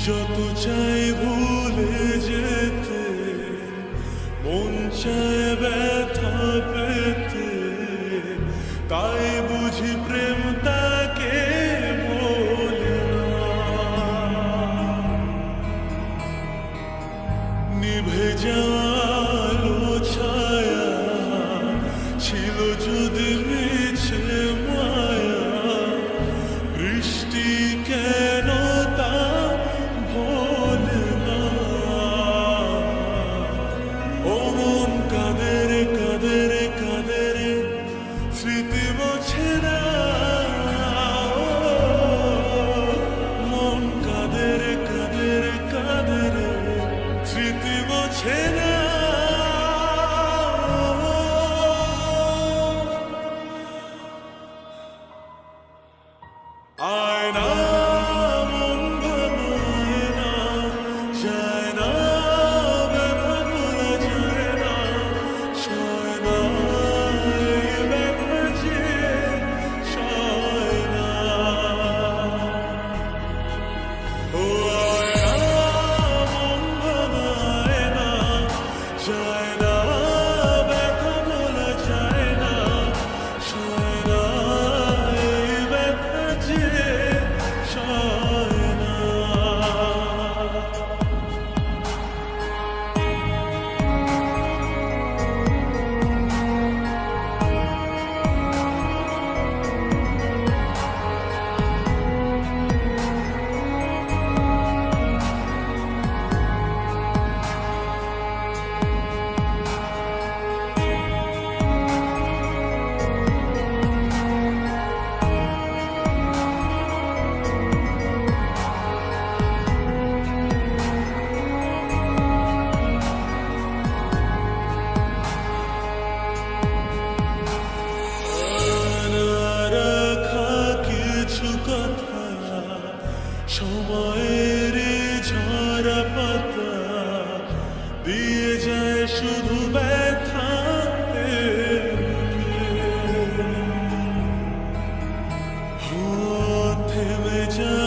যত চাই ভুলে যেতে, মন চায় ব্যথা পেতে, তাই বুঝি প্রেম তাকে বলে না। নিভে যাওয়ালো ছায়া ছিল যদি মিছে মায়া, বৃষ্টি কেন তা ভোলে না। ও মন কাঁদে রে কাঁদে রে কাঁদে রে, স্মৃতি মোছে না। মন কাঁদে রে কাঁদে রে কাঁদে রে, স্মৃতি মোছে না। আয়না মন ভাঙায় না, যায় না ব্যথা ভোলা যায় না, সয় না এই ব্যথা যে সয় না। ও আয়না মন ভাঙায় না, যায় না ব্যথা ভোলা যায় না, সয় না এই ব্যথা যে সয় না। সময়ের ঝরা পাতা দিয়ে যায় শুধু ব্যথা, থেমে যায়